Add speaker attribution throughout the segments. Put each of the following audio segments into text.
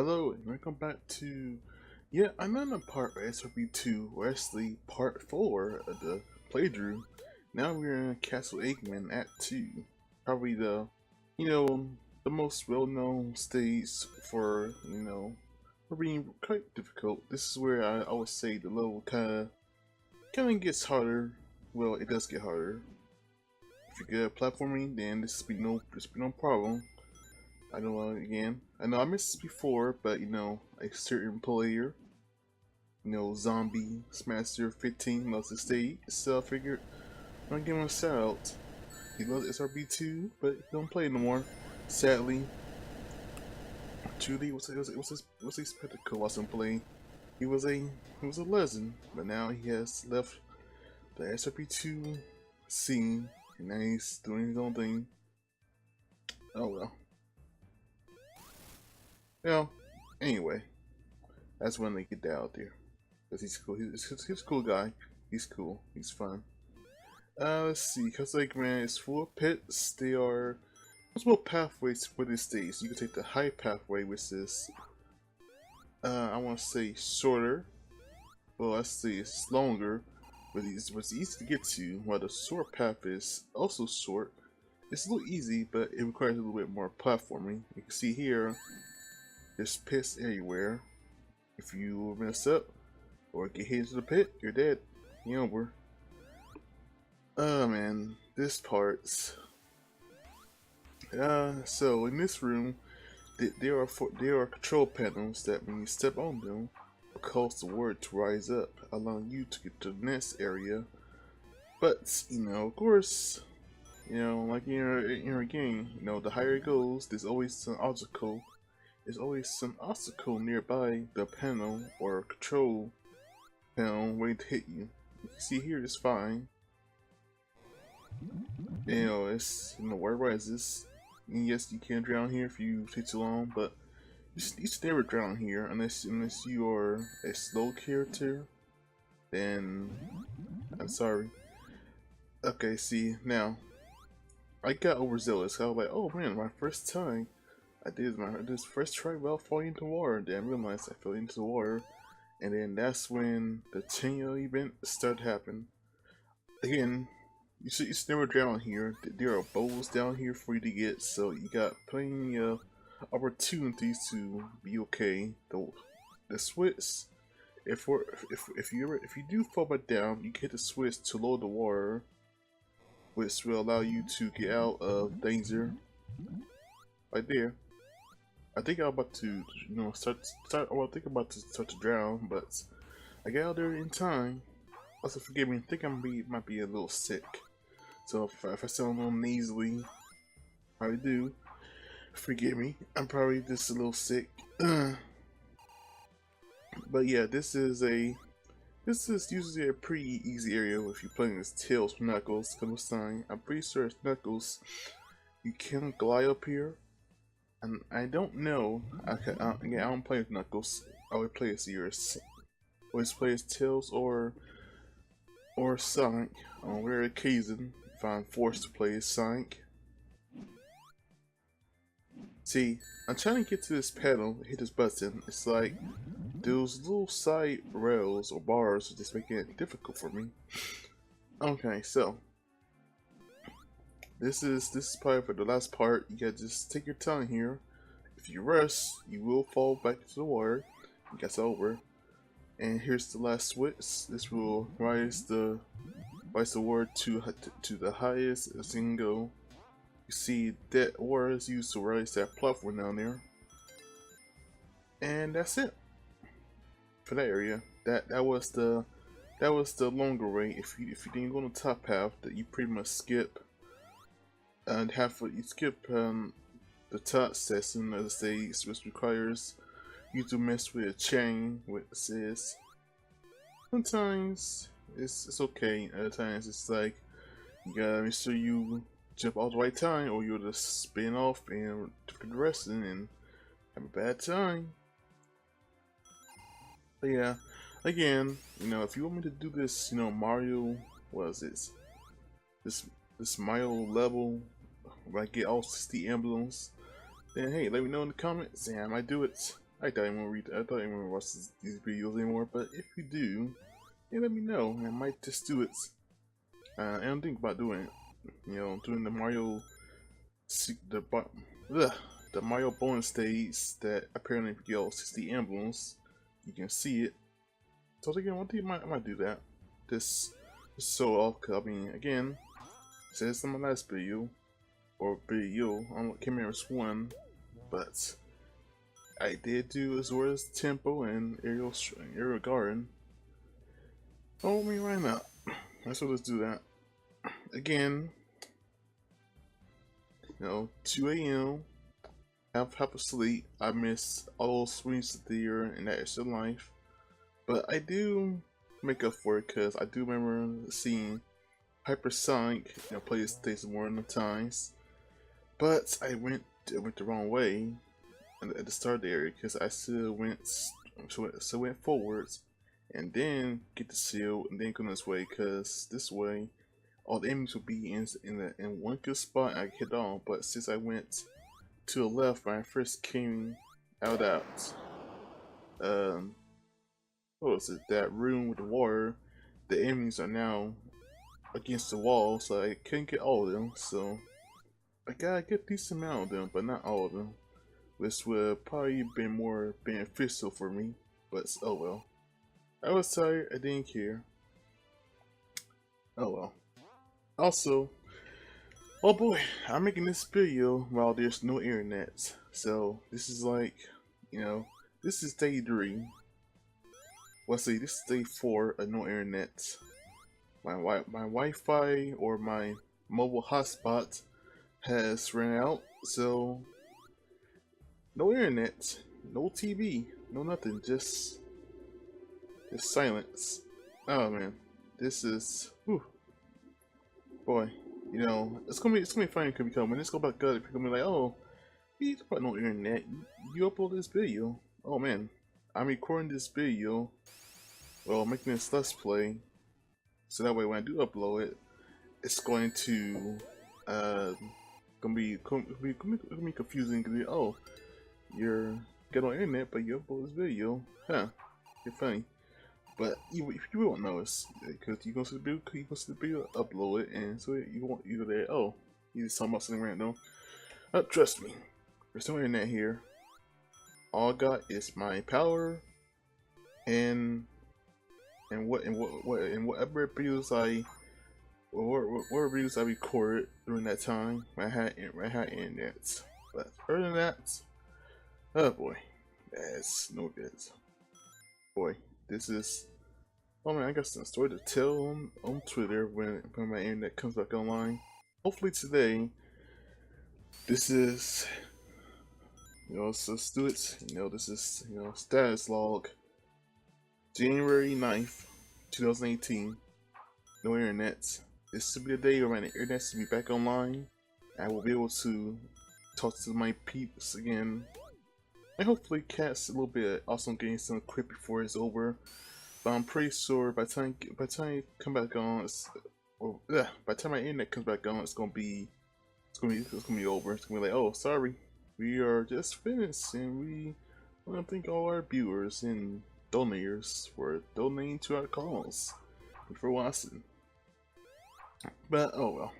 Speaker 1: Hello and welcome back to yet another part of SRB2, or actually part 4 of the playthrough. Now we're in Castle Eggman Act 2. Probably the most well-known stage for being quite difficult. This is where I would say the level kinda gets harder. Well, it does get harder. If you're good at platforming, then this be no problem. I know I know I missed this before, but a certain player, Zombie Smasher 15 loves the stage, so I figured I'm gonna give him a shout out. He loves SRB2, but he don't play no more. Sadly. Truly, what's his spectacle wasn't playing. He was a legend, but now he has left the SRB2 scene, and now he's doing his own thing. Oh well. Well, anyway, that's when they get that out there. Cause he's cool. He's a cool guy. He's cool. He's fun. Let's see. Castle Eggman is full of pits. They are multiple pathways for this stage. You can take the high pathway, which is I want to say shorter. Well, let's see, it's longer, but it's easy to get to. While the short path is also short. It's a little easy, but it requires a little bit more platforming. You can see here. There's pits everywhere. If you mess up or get hit into the pit, you're dead. You're over. Oh man, this part's. So in this room, there are control panels that when you step on them, will cause the word to rise up, allowing you to get to the next area. But of course, like in your game, the higher it goes, there's always some obstacle. There's always some obstacle nearby the panel or control panel waiting to hit you. You can see here it's fine. It's where rises. And yes, you can drown here if you take too long, but you should never drown here unless you are a slow character. Then I'm sorry. Okay, see now I got overzealous. I was like, oh man, my first time. I did this first try without falling into water. Then I realized I fell into the water, and then that's when the 10-year event started happening. Again, you should never drown here. There are bowls down here for you to get, so you got plenty of opportunities to be okay. The switch, if you do fall back down, you can hit the switch to lower the water, which will allow you to get out of danger. Right there. I think I'm about to, think about to start to drown, but I got out there in time. Also, forgive me. I think might be a little sick. So if I sound a little nasally, I do. Forgive me. I'm probably just a little sick. But yeah, this is usually a pretty easy area if you're playing as Tails from Knuckles. Cause I'm pretty sure it's Knuckles. You can glide up here. And I don't know. Again, I don't play with Knuckles. I always play as yours. Always play as Tails or Sonic. On rare occasion, if I'm forced to play as Sonic. See, I'm trying to get to this panel, hit this button. It's like those little side rails or bars just making it difficult for me. Okay, so this is probably for the last part. You gotta just take your time here. If you rush, you will fall back into the water. It gets over. And here's the last switch. This will rise the word to the highest it can go. You see that water is used to rise that platform down there. And that's it for that area. That was the longer way. If you didn't go on the top path, that you pretty much skip. And you skip the top section of the stage, which requires you to mess with a chain, which says sometimes it's okay. Other times it's like you gotta make sure you jump all the right time, or you'll just spin off and take the rest and have a bad time. But yeah, again, if you want me to do this, Mario, what is this? This Mario level. If I get all 60 emblems, then hey, let me know in the comments and I might do it. I thought I won't read. I thought I won't watch these videos anymore. But if you do, yeah, let me know. I might just do it. I don't think about doing it. You know, doing the Mario, the ugh, the Mario bonus stage that apparently if you get all 60 emblems, you can see it. So again, one thing I might do that. This so off. Cause I mean, again, it says in my last video or video, I don't can't remember which one, but I did do Azora's Temple and Aerial Garden. Oh, me right now. So let's do that again. You know, 2 a.m. Half asleep. I miss all those swings of the year and that extra life, but I do make up for it because I do remember seeing Hypersonic, you know, play this stage more than times. But I went the wrong way at the start of the area because I still went forwards and then get the seal and then go this way because this way all the enemies will be in one good spot I hit on. But since I went to the left when I first came out what was it, that room with the water, the enemies are now against the wall, so I couldn't get all of them. So I got a good decent amount of them, but not all of them, which would probably been more beneficial for me. But oh well. I was tired. I didn't care. Oh well. Also, oh boy, I'm making this video while there's no internet. So this is like, you know, this is day 3. Let's see, this is day 4 of no internet. My Wi-Fi or my mobile hotspot has ran out, so no internet, no TV, no nothing, just silence. Oh man, this is, whew, boy. You know, it's gonna be funny because when this go back up, people gonna be like, oh, you talk about no internet. You upload this video. Oh man, I'm recording this video. Well, making this let's play, so that way when I do upload it, it's going to gonna be confusing. Cause oh, you're get on internet, but you upload this video, huh? You're funny. But if you won't notice, because you gonna see the video, upload it, and so you won't either there. Oh, you just talking about something random. Trust me, there's no internet here. All I got is my power and whatever videos I recorded during that time when I had internet. But other than that, oh boy, that's no good. Boy, this is. Oh man, I got some story to tell on Twitter when my internet comes back online. Hopefully today. This is, you know, so let's do it. You know, this is, you know, status log. January 9th, 2018. No internet. This should be the day where my internet should be back online. I will be able to talk to my peeps again. And hopefully catch a little bit of awesome games done quick before it's over. But I'm pretty sure by the time I come back on, by the time my internet comes back on, it's gonna be over. It's gonna be like, oh, sorry, we are just finished, and we want to thank all our viewers and donators for donating to our cause and for watching. But oh well.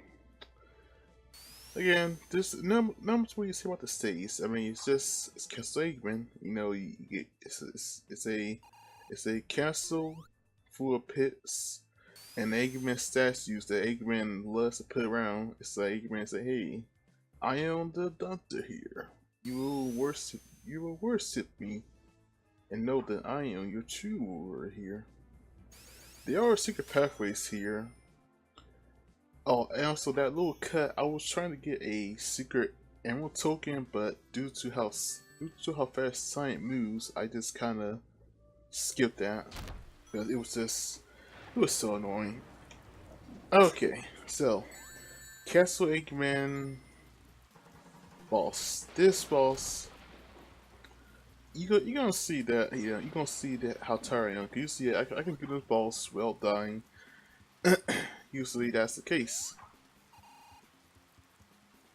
Speaker 1: Again, there's not much more you say about the stage. I mean, it's Castle Eggman. You know, you get it's a castle full of pits and Eggman statues that Eggman loves to put around. It's like Eggman say, "Hey, I am the doctor here. You will worship me, and know that I am your true ruler here." There are secret pathways here. Oh, and also that little cut, I was trying to get a secret emerald token, but due to how fast Sonic moves, I just kind of skipped that because it was so annoying. Okay, so Castle Eggman boss. This boss, you're gonna see that. Yeah, you're gonna see that how tired I am. You see, I can do this boss well dying. Usually that's the case.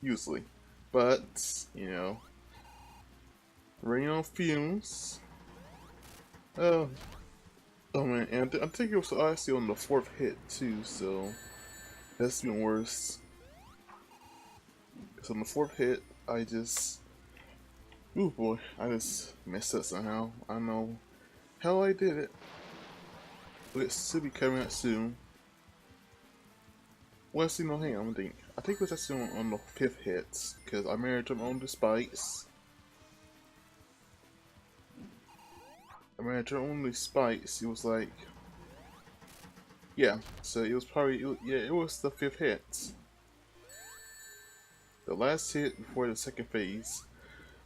Speaker 1: Usually, but you know, Rain on fumes. Oh, oh man, and I think it was actually on the 4th hit too, so that's even worse. So on the 4th hit, I just, ooh boy, I just messed up somehow. I don't know how I did it, but it should be coming out soon. Well, see, no, hang on, I think it was actually on the 5th hit, because I managed them on the spikes. I managed them on the spikes, it was like, yeah, so it was probably, yeah, it was the 5th hit. The last hit before the 2nd phase.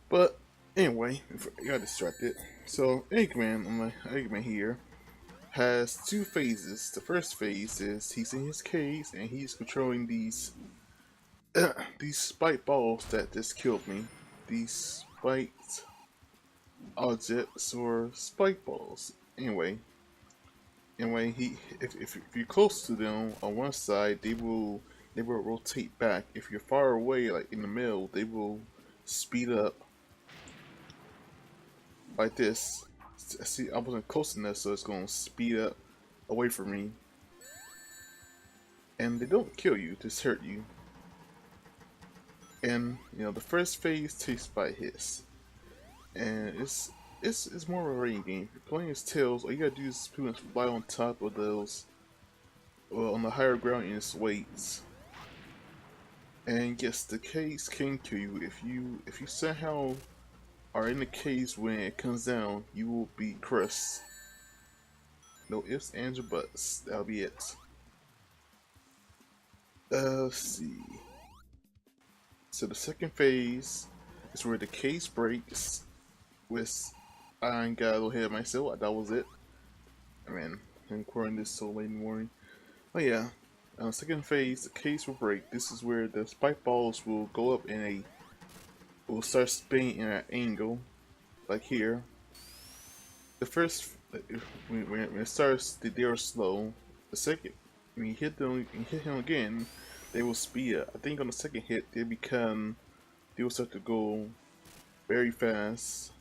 Speaker 1: But, anyway, I got distracted. So, Eggman here, has 2 phases. The first phase is he's in his cage and he's controlling these these spike balls that just killed me. These spiked objects or spike balls. Anyway, if you're close to them on one side, they will rotate back. If you're far away, like in the middle, they will speed up like this. See, I wasn't close enough, so it's gonna speed up away from me. And they don't kill you, just hurt you. And you know, the first phase takes by hits, and it's more of a rating game. If you're playing as Tails, all you gotta do is pretty much fly on top of those, well, on the higher ground in its weights. And yes, the case can kill you if you somehow are in the case when it comes down. You will be crushed. No ifs, ands, or buts. That'll be it. Let's see. So the second phase is where the case breaks. With I ain't got a little ahead of myself. That was it. I mean, I'm recording this so late in the morning. Oh yeah. Second phase, the case will break. This is where the spike balls will go up in will start spinning in an angle, like here. The first, when it starts, they are slow. The second, when you hit them, again, they will speed up. I think on the second hit, they will start to go very fast.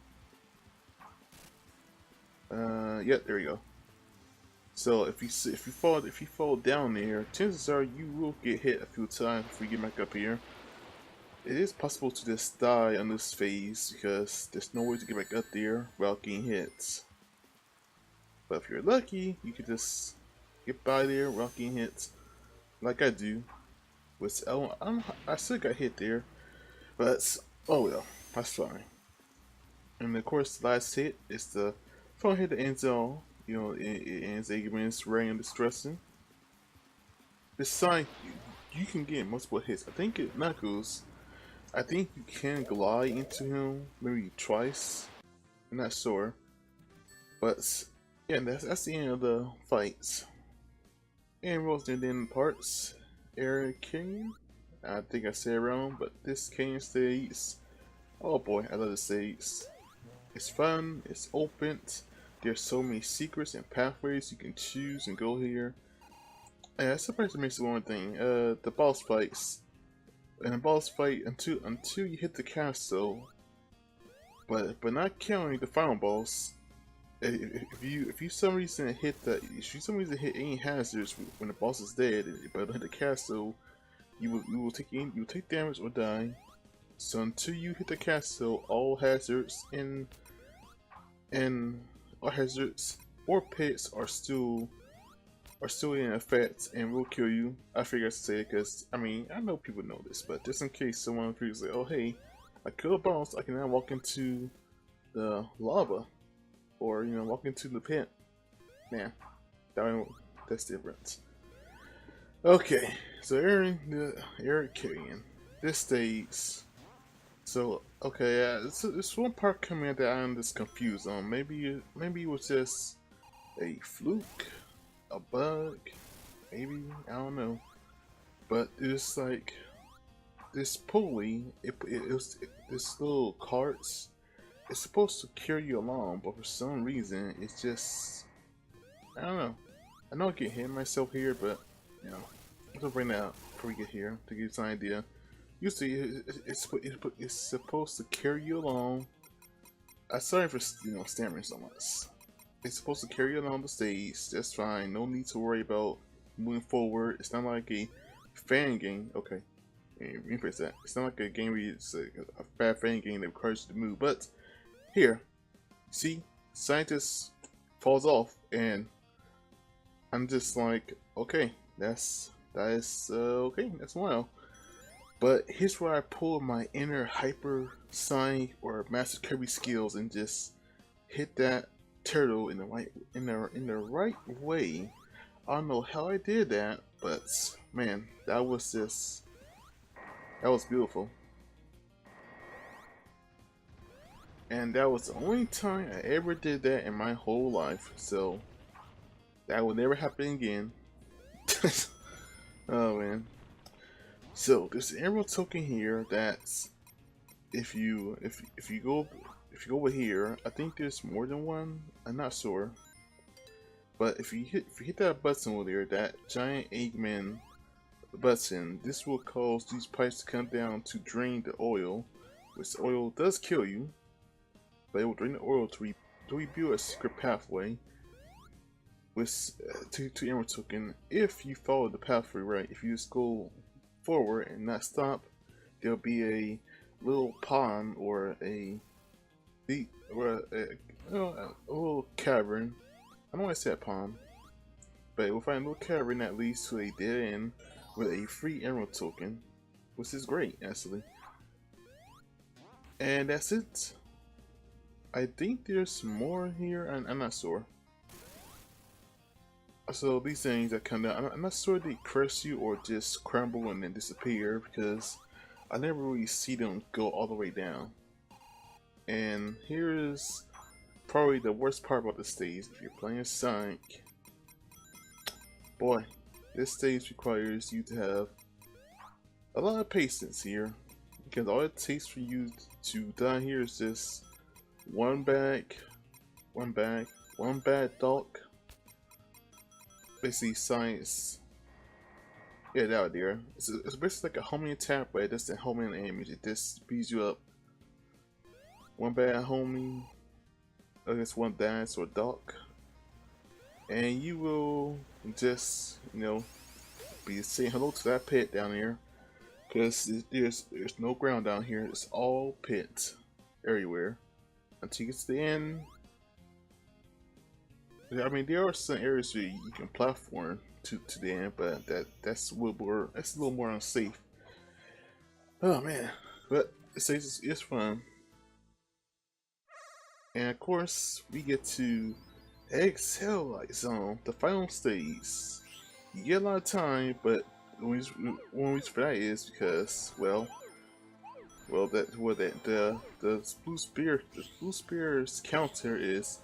Speaker 1: Yeah, there you go. So if you fall down there, chances are you will get hit a few times before you get back up here. It is possible to just die on this phase because there's no way to get back up there without getting hit. But if you're lucky, you can just get by there without getting hit, like I do. Which I still got hit there, but oh well, that's fine. And of course, the last hit is the final hit that ends all. You know, it ends Eggman's reign of distressing. This sign, you can get multiple hits. I think Knuckles. I think you can glide into him maybe twice. I'm not sure, but yeah, that's the end of the fights. And rolls and then parts. Arid Canyon. I think I said it wrong, but this canyon stage. Oh boy, I love the stage. It's fun. It's open. There's so many secrets and pathways you can choose and go here. And that's surprised to mention one thing. The boss fights. In a boss fight, until you hit the castle, but not counting the final boss. If you some reason hit any hazards when the boss is dead, but hit the castle, you will take damage or die. So until you hit the castle, all hazards or pits are still in effect and will kill you. I figured to say it because I mean I know people know this, but just in case someone feels like, oh hey, I killed a boss, I can now walk into the lava, or you know, walk into the pit. Nah, that's different. Okay, so Arid Canyon. This stage. So okay, it's one part coming that I'm just confused on. Maybe it was just a fluke, a bug, maybe, I don't know. But it's like this pulley, this little carts. It's supposed to carry you along, but for some reason it's just, I don't know. I know I get hit myself here, but you know, I'm gonna bring that up before we get here to give you an idea. Usually it's supposed to carry you along, I'm sorry for stammering so much. It's supposed to carry along the stage. That's fine. No need to worry about moving forward. It's not like a fan game. Okay, rephrase that. It's not like a game where it's a bad fan game that requires you to move. But here, see, scientist falls off, and I'm just like, okay, that is okay. That's wild. But here's where I pull my inner hyper sign or master Kirby skills and just hit that turtle in the right way. I don't know how I did that, but man, that was beautiful. And that was the only time I ever did that in my whole life. So that will never happen again. Oh man. So there's an emerald token here that's if you go over here, I think there's more than one. I'm not sure. But if you hit that button over there, that giant Eggman button, this will cause these pipes to come down to drain the oil, which the oil does kill you, but it will drain the oil to rebuild a secret pathway with to emerald token. If you follow the pathway right, if you just go forward and not stop, there'll be a little pond or a little cavern. I don't want to say a pond, but we'll find a little cavern that leads to a dead end with a free emerald token, which is great actually. And that's it. I think there's more here, and I'm not sure. So these things that come down, I'm not sure they crush you or just crumble and then disappear, because I never really see them go all the way down. And here's probably the worst part about the stage. If you're playing Sonic, boy, this stage requires you to have a lot of patience here, because all it takes for you to die here is just one bad dog. Basically, science. Yeah, that there. It's basically like a homing attack, but it doesn't homing damage. It just speeds you up. One bad homing, I guess one dance or dog, and you will just be saying hello to that pit down there, because there's no ground down here. It's all pit everywhere until you get to the end. I mean, there are some areas where you can platform to the end, but that's a little more unsafe. Oh man, but it's fun. And of course, we get to Exhale Light Zone, the final stage. You get a lot of time, but one reason for that is because, the blue spear's counter is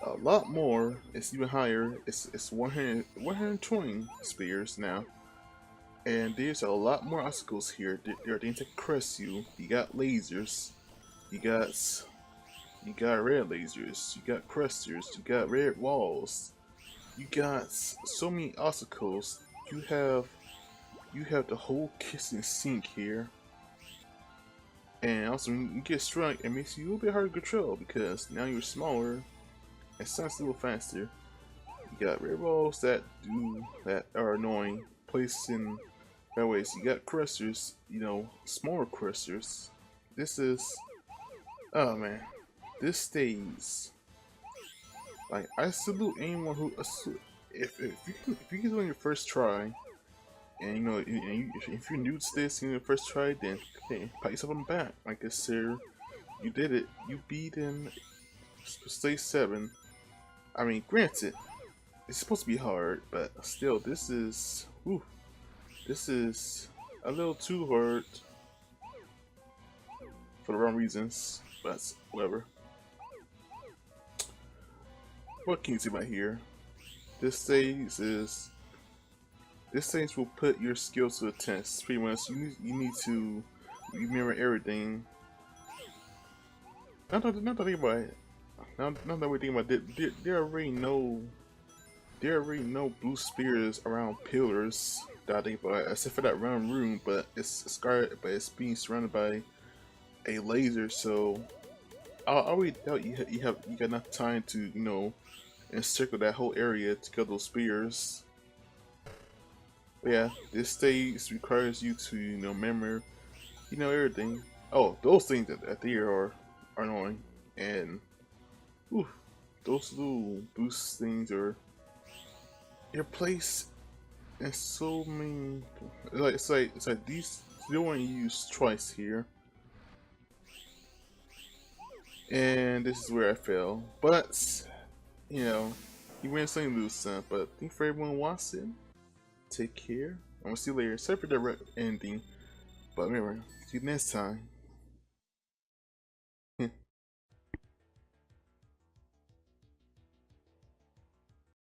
Speaker 1: a lot more. It's even higher. It's 120 spears now, and there's a lot more obstacles here. There are things that crush you. You got lasers. You got red lasers, you got crusters, you got red walls, you got so many obstacles. You have the whole kitchen sink here. And also when you get struck, it makes you a little bit harder to control because now you're smaller and sounds a little faster. You got red walls that are annoying, placed in bad ways. You got crusters, smaller crusters. This is, oh man. This stage, like, I salute anyone who if you get it on your first try, and if you're new to this in your first try, then okay, pat yourself on the back. Like I said, you did it. You beat him. Stage 7. I mean, granted, it's supposed to be hard, but still, this is a little too hard for the wrong reasons. But whatever. What can you see about here? This stage will put your skills to the test. Pretty much, you need to remember everything. Not that we think about it. There are already no blue spears around pillars that I think about, except for that round room. But it's being surrounded by a laser, so I already doubt you got enough time to encircle that whole area to kill those spears. But yeah, this stage requires you to remember everything. Oh, those things at there are annoying, and ooh, those little boost things are your place in so many. It's like these they only used twice here, and this is where I fell. But you know, you win some, you lose some. But I think for everyone watching, take care. I'm gonna see you later. Sorry for the ending, but remember, see you next time.